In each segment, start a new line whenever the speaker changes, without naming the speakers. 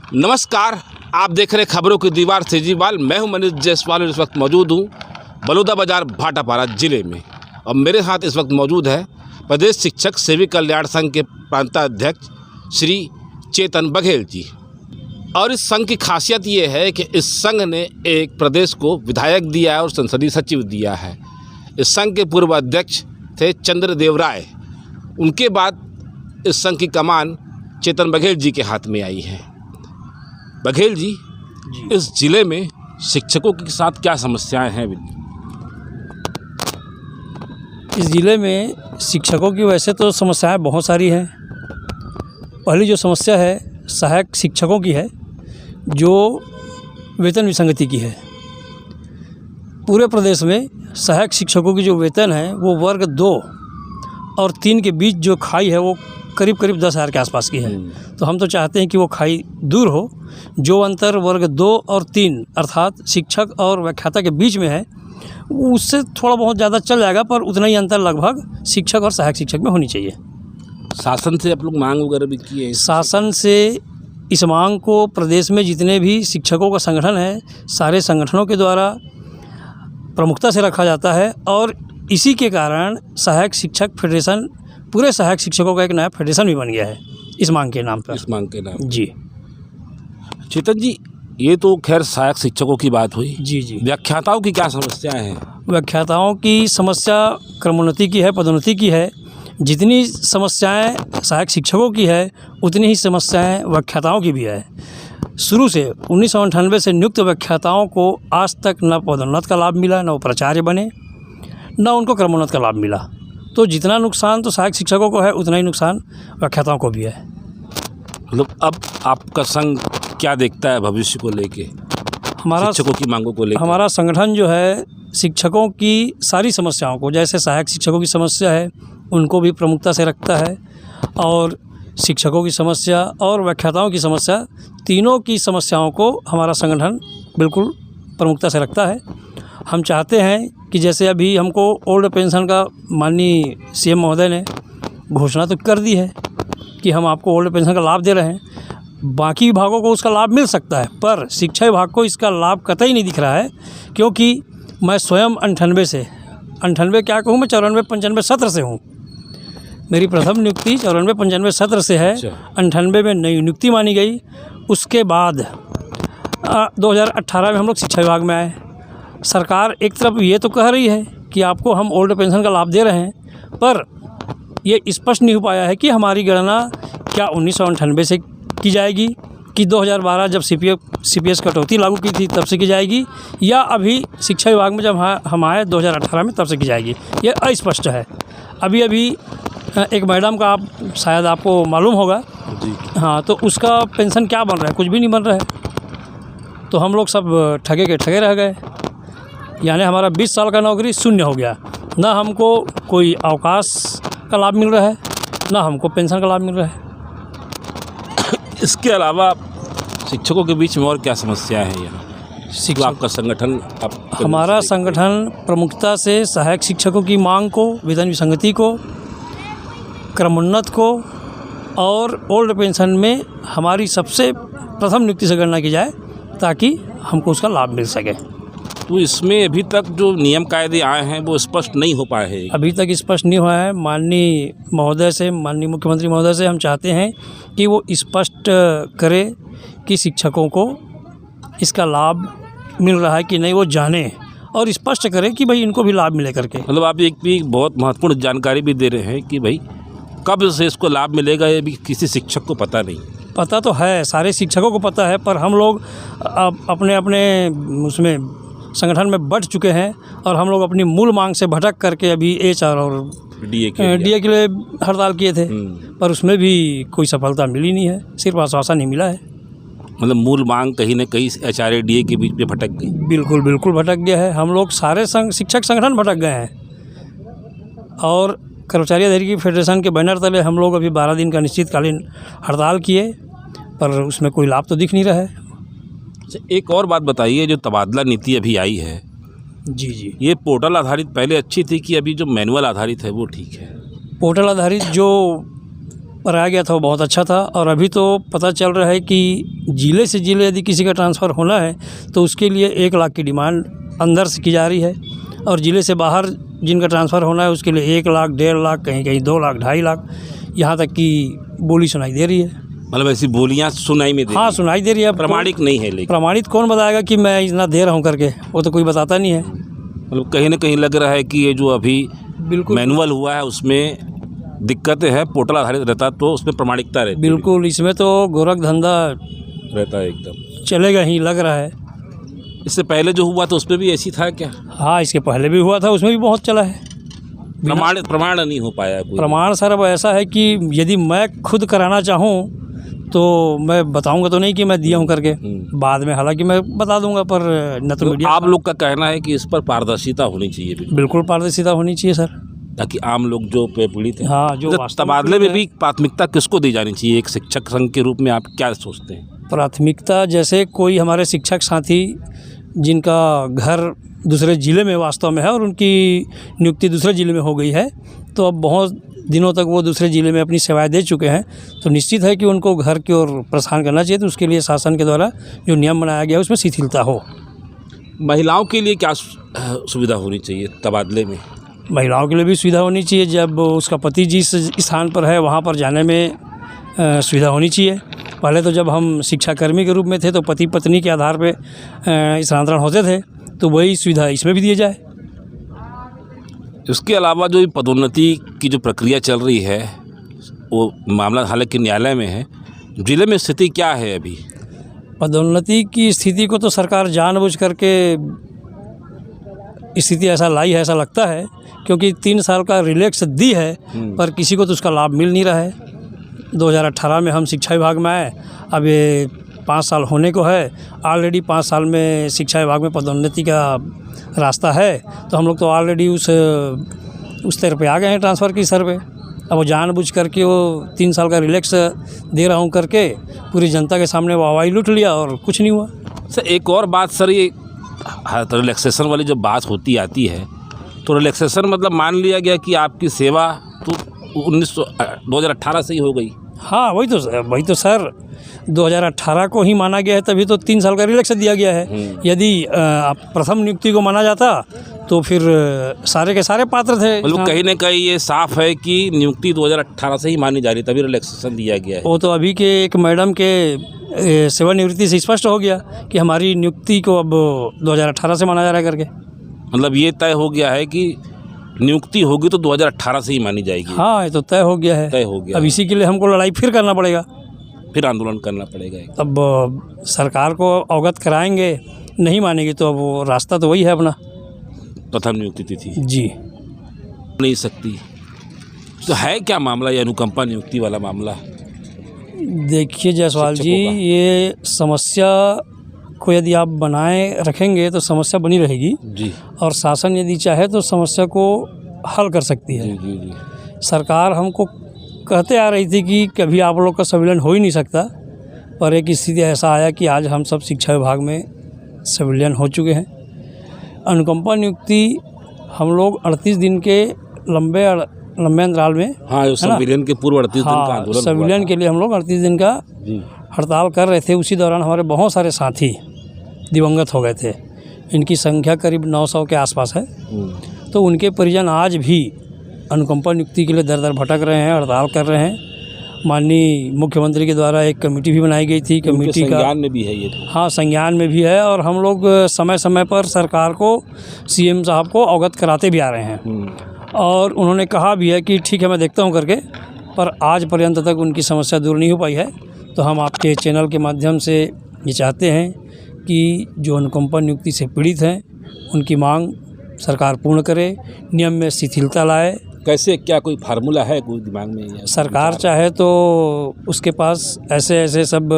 नमस्कार, आप देख रहे खबरों की दीवार से जीवाल। मैं हूं मनीष जायसवाल और इस वक्त मौजूद हूं बलौदाबाजार भाटापारा जिले में। और मेरे साथ इस वक्त मौजूद है प्रदेश शिक्षक सेवी कल्याण संघ के प्रांताध्यक्ष श्री चेतन बघेल जी। और इस संघ की खासियत ये है कि इस संघ ने एक प्रदेश को विधायक दिया है और संसदीय सचिव दिया है। इस संघ के पूर्व अध्यक्ष थे चंद्रदेव राय। उनके बाद इस संघ की कमान चेतन बघेल जी के हाथ में आई है। बघेल जी, इस जिले में शिक्षकों के साथ क्या समस्याएं हैं?
इस ज़िले में शिक्षकों की वैसे तो समस्याएं बहुत सारी हैं। पहली जो समस्या है सहायक शिक्षकों की है, जो वेतन विसंगति की है। पूरे प्रदेश में सहायक शिक्षकों की जो वेतन है वो वर्ग 2 और 3 के बीच जो खाई है वो करीब 10,000 के आसपास की है। तो हम तो चाहते हैं कि वो खाई दूर हो। जो अंतर वर्ग 2 और 3 अर्थात शिक्षक और व्याख्याता के बीच में है उससे थोड़ा बहुत ज़्यादा चल जाएगा, पर उतना ही अंतर लगभग शिक्षक और सहायक शिक्षक में होनी चाहिए।
शासन से आप लोग मांग वगैरह भी किए?
शासन से इस मांग को प्रदेश में जितने भी शिक्षकों का संगठन है सारे संगठनों के द्वारा प्रमुखता से रखा जाता है। और इसी के कारण सहायक शिक्षक फेडरेशन, पूरे सहायक शिक्षकों का एक नया फेडरेशन भी बन गया है इस मांग के नाम पर।
इस मांग के नाम
जी
चेतन जी, ये तो खैर सहायक शिक्षकों की बात हुई।
जी
व्याख्याताओं की क्या समस्याएं हैं?
व्याख्याताओं की समस्या क्रमोन्नति की है, पदोन्नति की है। जितनी समस्याएं सहायक शिक्षकों की है उतनी ही समस्याएं व्याख्याताओं की भी है। शुरू से 1998 से नियुक्त व्याख्याताओं को आज तक न पदोन्नत का लाभ मिला, न वो प्राचार्य बने, न उनको क्रमोन्नत का लाभ मिला। तो जितना नुकसान तो सहायक शिक्षकों को है उतना ही नुकसान व्याख्याताओं को भी है।
मतलब अब आपका संघ क्या देखता है भविष्य को लेके,
हमारा
शिक्षकों की मांगों को लेकर?
हमारा संगठन जो है शिक्षकों की सारी समस्याओं को, जैसे सहायक शिक्षकों की समस्या है उनको भी प्रमुखता से रखता है, और शिक्षकों की समस्या और व्याख्याताओं की समस्या, तीनों की समस्याओं को हमारा संगठन बिल्कुल प्रमुखता से रखता है। हम चाहते हैं कि जैसे अभी हमको ओल्ड पेंशन का माननीय सीएम महोदय ने घोषणा तो कर दी है कि हम आपको ओल्ड पेंशन का लाभ दे रहे हैं, बाकी विभागों को उसका लाभ मिल सकता है, पर शिक्षा विभाग को इसका लाभ कतई नहीं दिख रहा है। क्योंकि मैं स्वयं 98 क्या कहूँ, मैं 94-95 सत्र से हूँ। मेरी प्रथम नियुक्ति 94-95 सत्र से है। 98 में नई नियुक्ति मानी गई। उसके बाद 2018 में हम लोग शिक्षा विभाग में आए। सरकार एक तरफ ये तो कह रही है कि आपको हम ओल्ड पेंशन का लाभ दे रहे हैं, पर ये स्पष्ट नहीं हो पाया है कि हमारी गणना क्या 1998 से की जाएगी, कि 2012 जब CPS कटौती लागू की थी तब से की जाएगी, या अभी शिक्षा विभाग में जब हम आए 2018 में तब से की जाएगी। ये अस्पष्ट है। अभी एक मैडम का शायद आपको मालूम होगा
जी।
हाँ, तो उसका पेंशन क्या बन रहा है? कुछ भी नहीं बन रहा है। तो हम लोग सब ठगे के ठगे रह गए। यानी हमारा 20 साल का नौकरी शून्य हो गया। ना हमको कोई अवकाश का लाभ मिल रहा है, ना हमको पेंशन का लाभ मिल रहा है।
इसके अलावा शिक्षकों के बीच में और क्या समस्याएं हैं यहाँ? आपका संगठन
हमारा संगठन प्रमुखता से सहायक शिक्षकों की मांग को, वेतन विसंगति को, क्रमोन्नत को और ओल्ड पेंशन में हमारी सबसे प्रथम नियुक्ति से गणना की जाए ताकि हमको उसका लाभ मिल सके।
तो इसमें अभी तक जो नियम कायदे आए हैं वो स्पष्ट नहीं हो पाए हैं।
अभी तक स्पष्ट नहीं हुआ है। माननीय मुख्यमंत्री महोदय से हम चाहते हैं कि वो स्पष्ट करे कि शिक्षकों को इसका लाभ मिल रहा है कि नहीं, वो जाने और स्पष्ट करे कि भाई इनको भी लाभ मिले करके।
मतलब आप एक भी बहुत महत्वपूर्ण जानकारी भी दे रहे हैं कि भाई कब से इसको लाभ मिलेगा ये भी किसी शिक्षक को पता नहीं।
पता तो है, सारे शिक्षकों को पता है, पर हम लोग अपने अपने उसमें संगठन में बढ़ चुके हैं और हम लोग अपनी मूल मांग से भटक करके अभी HR और DA के लिए हड़ताल किए थे, पर उसमें भी कोई सफलता मिली नहीं है, सिर्फ आश्वासन ही मिला है।
मतलब मूल मांग कहीं न कहीं HR DA के बीच में भटक गई।
बिल्कुल भटक गया है। हम लोग सारे शिक्षक संगठन भटक गए हैं। और कर्मचारी अधिकारी फेडरेशन के बैनर तले हम लोग अभी 12 दिन का निश्चितकालीन हड़ताल किए, पर उसमें कोई लाभ तो दिख नहीं रहा है।
एक और बात बताइए, जो तबादला नीति अभी आई है,
जी,
ये पोर्टल आधारित पहले अच्छी थी कि अभी जो मैनुअल आधारित है वो ठीक है?
पोर्टल आधारित जो कराया गया था वो बहुत अच्छा था। और अभी तो पता चल रहा है कि ज़िले से ज़िले यदि किसी का ट्रांसफ़र होना है तो उसके लिए 1 लाख की डिमांड अंदर से की जा रही है, और ज़िले से बाहर जिनका ट्रांसफ़र होना है उसके लिए 1 लाख, 1.5 लाख, कहीं कहीं 2 लाख, 2.5 लाख, यहाँ तक की बोली सुनाई दे रही है।
मतलब ऐसी बोलियां सुनाई में दे
हाँ, सुनाई दे रही है।
प्रमाणिक नहीं है, लेकिन
प्रमाणित कौन बताएगा कि मैं इतना दे रहा हूँ करके, वो तो कोई बताता नहीं है।
मतलब कहीं ना कहीं लग रहा है कि ये जो अभी
बिल्कुल
मैनुअल हुआ है उसमें दिक्कतें हैं, पोर्टल आधारित रहता तो उसमें प्रमाणिकता रहती
बिल्कुल, इसमें तो गोरख धंधा
रहता है एकदम।
चलेगा ही लग रहा है।
इससे पहले जो हुआ था उसमें भी ऐसी था क्या?
हाँ, इसके पहले भी हुआ था, उसमें भी बहुत चला है।
प्रमाण नहीं हो पाया कोई?
प्रमाण सर अब ऐसा है कि यदि मैं खुद कराना चाहूँ तो मैं बताऊंगा तो नहीं कि मैं दिया हूँ करके, बाद में हालांकि मैं बता दूंगा, पर न तो मीडिया।
आप लोग का कहना है कि इस पर पारदर्शिता होनी चाहिए?
बिल्कुल पारदर्शिता होनी चाहिए सर,
ताकि आम लोग जो पीड़ित हैं।
हाँ, जो
मतलब तबादले में भी प्राथमिकता किसको दी जानी चाहिए? एक शिक्षक संघ के रूप में आप क्या सोचते हैं?
प्राथमिकता, जैसे कोई हमारे शिक्षक साथी जिनका घर दूसरे ज़िले में वास्तव में है और उनकी नियुक्ति दूसरे ज़िले में हो गई है, तो अब बहुत दिनों तक वो दूसरे ज़िले में अपनी सेवाएं दे चुके हैं, तो निश्चित है कि उनको घर की ओर प्रस्थान करना चाहिए। तो उसके लिए शासन के द्वारा जो नियम बनाया गया है उसमें शिथिलता हो।
महिलाओं के लिए क्या सुविधा होनी चाहिए तबादले में?
महिलाओं के लिए भी सुविधा होनी चाहिए। जब उसका पति जिस स्थान पर है वहाँ पर जाने में सुविधा होनी चाहिए। पहले तो जब हम शिक्षाकर्मी के रूप में थे तो पति पत्नी के आधार पे स्थानांतरण होते थे, तो वही सुविधा इसमें भी दी जाए।
इसके अलावा जो पदोन्नति की जो प्रक्रिया चल रही है वो मामला हालांकि न्यायालय में है, जिले में स्थिति क्या है अभी?
पदोन्नति की स्थिति को तो सरकार जानबूझ करके स्थिति ऐसा लाई है, ऐसा लगता है, क्योंकि 3 साल का रिलैक्स दी है पर किसी को तो उसका लाभ मिल नहीं रहा है। 2018 में हम शिक्षा विभाग में आए, अब ये 5 साल होने को है। ऑलरेडी 5 साल में शिक्षा विभाग में पदोन्नति का रास्ता है, तो हम लोग तो ऑलरेडी उस स्तर पे आ गए हैं, ट्रांसफ़र की स्तर पे। अब वो जानबूझ करके वो 3 साल का रिलैक्स दे रहा हूँ करके पूरी जनता के सामने वाहवाही लूट लिया और कुछ नहीं हुआ।
सर एक और बात सर, ये रिलैक्सेशन वाली जब बात होती आती है तो रिलैक्सेशन मतलब मान लिया गया कि आपकी सेवा तो 2018 से ही हो गई।
हाँ, वही तो सर 2018 को ही माना गया है, तभी तो 3 साल का रिलैक्स दिया गया है। यदि प्रथम नियुक्ति को माना जाता तो फिर सारे के सारे पात्र थे।
मतलब कहीं ना कहीं ये साफ है कि नियुक्ति 2018 से ही मानी जा रही, तभी रिलैक्सेशन दिया गया है।
वो तो अभी के एक मैडम के सेवानिवृत्ति से स्पष्ट हो गया कि हमारी नियुक्ति को अब 2018 से माना जा रहा है करके।
मतलब ये तय हो गया है कि नियुक्ति होगी तो 2018 से ही मानी जाएगी।
हाँ, ये तो तय हो गया है।
तय हो गया।
अब इसी के लिए हमको लड़ाई फिर करना पड़ेगा,
फिर आंदोलन करना पड़ेगा।
अब सरकार को अवगत कराएंगे, नहीं मानेगी तो अब वो रास्ता तो वही है अपना,
प्रथम नियुक्ति तिथि
जी
नहीं सकती। तो है क्या मामला ये अनुकंपा नियुक्ति वाला मामला?
देखिए जायसवाल जी, ये समस्या को यदि आप बनाए रखेंगे तो समस्या बनी रहेगी
जी, और
शासन यदि चाहे तो समस्या को हल कर सकती है।
जी जी।
सरकार हमको कहते आ रही थी कि कभी आप लोग का संविलियन हो ही नहीं सकता, पर एक स्थिति ऐसा आया कि आज हम सब शिक्षा विभाग में संविलियन हो चुके हैं। अनुकंपा नियुक्ति हम लोग 38 दिन के लंबे अंतराल में,
हाँ, संविलियन के पूर्व 38 दिन का आंदोलन,
संविलियन के लिए हम लोग 38 दिन का हड़ताल कर रहे थे। उसी दौरान हमारे बहुत सारे साथी दिवंगत हो गए थे। इनकी संख्या करीब 900 के आसपास है। तो उनके परिजन आज भी अनुकंपा नियुक्ति के लिए दर दर भटक रहे हैं, हड़ताल कर रहे हैं। माननीय मुख्यमंत्री के द्वारा एक कमेटी भी बनाई गई थी। कमेटी का
संज्ञान में भी है ये?
हाँ, संज्ञान में भी है, और हम लोग समय समय पर सरकार को, सीएम साहब को अवगत कराते भी आ रहे हैं। और उन्होंने कहा भी है कि ठीक है, मैं देखता हूँ करके, पर आज पर्यंत तक उनकी समस्या दूर नहीं हो पाई है। तो हम आपके चैनल के माध्यम से ये चाहते हैं कि जो अनुकंपा नियुक्ति से पीड़ित हैं उनकी मांग सरकार पूर्ण करे, नियम में शिथिलता लाए।
कैसे, क्या कोई फार्मूला है कोई दिमाग में?
सरकार चाहे तो उसके पास ऐसे सब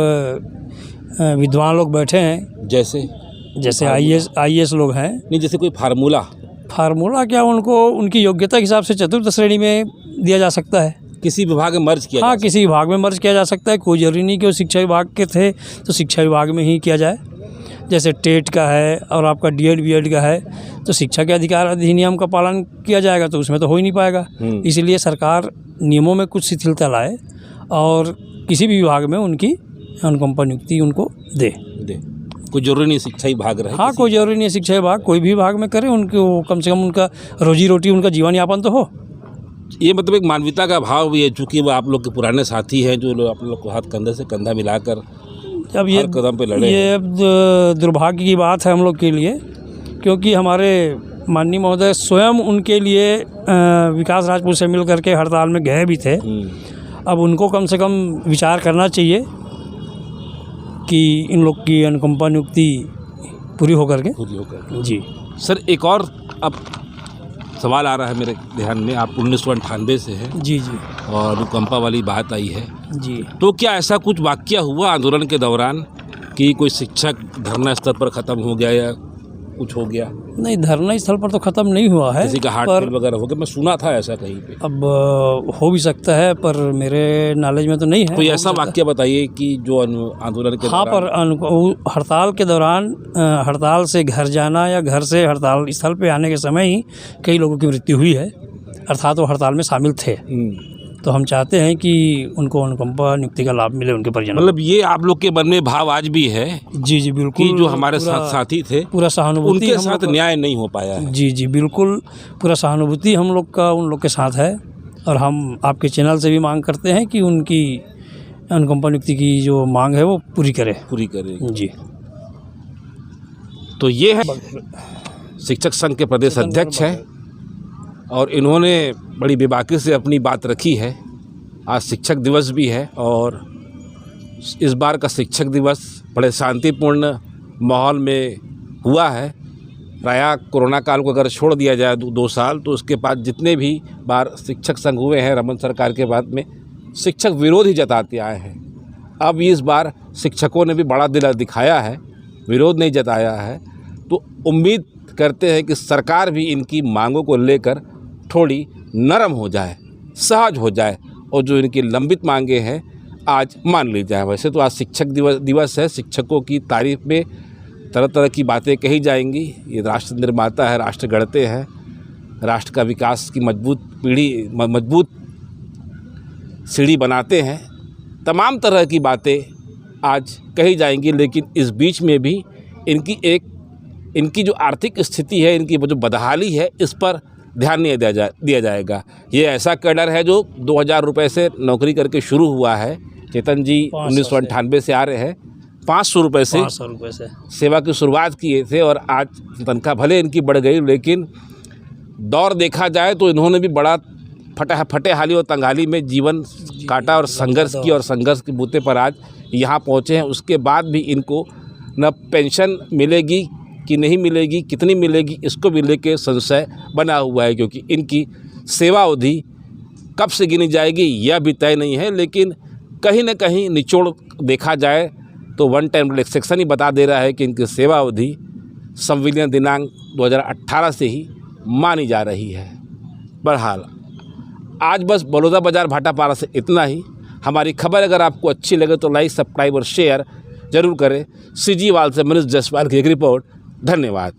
विद्वान लोग बैठे हैं, जैसे आईएएस लोग हैं।
नहीं, जैसे कोई फार्मूला
क्या, उनको उनकी योग्यता के हिसाब से चतुर्थ श्रेणी में दिया जा सकता है।
किसी विभाग में मर्ज किया? हाँ,
किसी विभाग में मर्ज किया जा सकता है। कोई जरूरी नहीं कि वो शिक्षा विभाग के थे तो शिक्षा विभाग में ही किया जाए। जैसे टेट का है और आपका डीएड बीएड का है, तो शिक्षा के अधिकार अधिनियम का पालन किया जाएगा, तो उसमें तो हो ही नहीं पाएगा। इसलिए सरकार नियमों में कुछ शिथिलता लाए और किसी भी विभाग में उनकी अनुकंपा नियुक्ति उनको दे।
कोई जरूरी नहीं शिक्षा विभाग रहे।
हाँ, कोई जरूरी नहीं है शिक्षा विभाग, कोई भी विभाग में करे, उनको कम से कम उनका रोजी रोटी, उनका जीवन यापन तो हो।
ये मतलब एक मानवीयता का भाव भी है, चूँकि वो आप लोग के पुराने साथी हैं जो लोग आप लोग को हाथ कंधे से कंधा मिलाकर
अब ये
हर कदम पे लड़े
ये अब दुर्भाग्य की बात है हम लोग के लिए, क्योंकि हमारे माननीय महोदय स्वयं उनके लिए विकास राजपूत से मिल करके हड़ताल में गए भी थे। अब उनको कम से कम विचार करना चाहिए कि इन लोग की अनुकंपा नियुक्ति पूरी होकर के। जी
सर, एक और अब सवाल आ रहा है मेरे ध्यान में। आप 1998 से हैं।
जी
और अनुकंपा वाली बात आई है
जी।
तो क्या ऐसा कुछ वाकया हुआ आंदोलन के दौरान कि कोई शिक्षक धरना स्तर पर ख़त्म हो गया या कुछ हो गया?
नहीं, धरना स्थल पर तो ख़त्म नहीं हुआ है,
किसी का हार्ट फेल वगैरह हो गया, मैं सुना था ऐसा कहीं पे।
अब हो भी सकता है, पर मेरे नॉलेज में तो नहीं है।
कोई ऐसा वाकया बताइए कि जो आंदोलन के
हाँ, पर हड़ताल के दौरान हड़ताल से घर जाना या घर से हड़ताल स्थल पे आने के समय ही कई लोगों की मृत्यु हुई है, अर्थात वो हड़ताल में शामिल थे। तो हम चाहते हैं कि उनको अनुकंपा नियुक्ति का लाभ मिले उनके परिजनों।
मतलब ये आप लोग के मन में भाव आज भी है?
जी जी बिल्कुल,
कि जो हमारे साथ साथी थे
पूरा सहानुभूति
उनके साथ न्याय नहीं हो पाया है।
जी जी बिल्कुल, पूरा सहानुभूति हम लोग का उन लोग के साथ है, और हम आपके चैनल से भी मांग करते हैं कि उनकी अनुकंपा नियुक्ति की जो मांग है वो पूरी करें जी।
तो ये है शिक्षक संघ के प्रदेश अध्यक्ष हैं और इन्होंने बड़ी बेबाकी से अपनी बात रखी है। आज शिक्षक दिवस भी है और इस बार का शिक्षक दिवस बड़े शांतिपूर्ण माहौल में हुआ है। प्रायः कोरोना काल को अगर छोड़ दिया जाए 2 साल, तो उसके बाद जितने भी बार शिक्षक संघ हुए हैं रमन सरकार के बाद में, शिक्षक विरोध ही जताते आए हैं। अब इस बार शिक्षकों ने भी बड़ा दिल दिखाया है, विरोध नहीं जताया है। तो उम्मीद करते हैं कि सरकार भी इनकी मांगों को लेकर थोड़ी नरम हो जाए, सहज हो जाए और जो इनकी लंबित मांगे हैं आज मान ली जाए। वैसे तो आज शिक्षक दिवस है, शिक्षकों की तारीफ में तरह तरह की बातें कही जाएंगी। ये राष्ट्र निर्माता है, राष्ट्र गढ़ते हैं, राष्ट्र का विकास की मजबूत सीढ़ी बनाते हैं। तमाम तरह की बातें आज कही जाएंगी, लेकिन इस बीच में भी इनकी जो आर्थिक स्थिति है, इनकी जो बदहाली है, इस पर ध्यान नहीं दिया जाएगा। ये ऐसा कैडर है जो 2000 रुपये से नौकरी करके शुरू हुआ है। चेतन जी 1998 से आ रहे हैं, 500 रुपये से सेवा की शुरुआत किए थे और आज तनख्वाह भले इनकी बढ़ गई, लेकिन दौर देखा जाए तो इन्होंने भी बड़ा फटे हाली और तंगाली में जीवन काटा और संघर्ष की, और संघर्ष के बूते पर आज यहाँ पहुँचे हैं। उसके बाद भी इनको न पेंशन मिलेगी कि नहीं मिलेगी, कितनी मिलेगी, इसको भी लेके संशय बना हुआ है, क्योंकि इनकी सेवा अवधि कब से गिनी जाएगी यह भी तय नहीं है। लेकिन कहीं न कहीं निचोड़ देखा जाए तो 1 टाइम सेक्शन ही बता दे रहा है कि इनकी सेवा अवधि संविलियन दिनांक 2018 से ही मानी जा रही है। बहरहाल आज बस बलौदा बाज़ार भाटापारा से इतना ही। हमारी खबर अगर आपको अच्छी लगे तो लाइक, सब्सक्राइब और शेयर जरूर करें। सीजीवाल से मनीष जायसवाल की एक रिपोर्ट। धन्यवाद।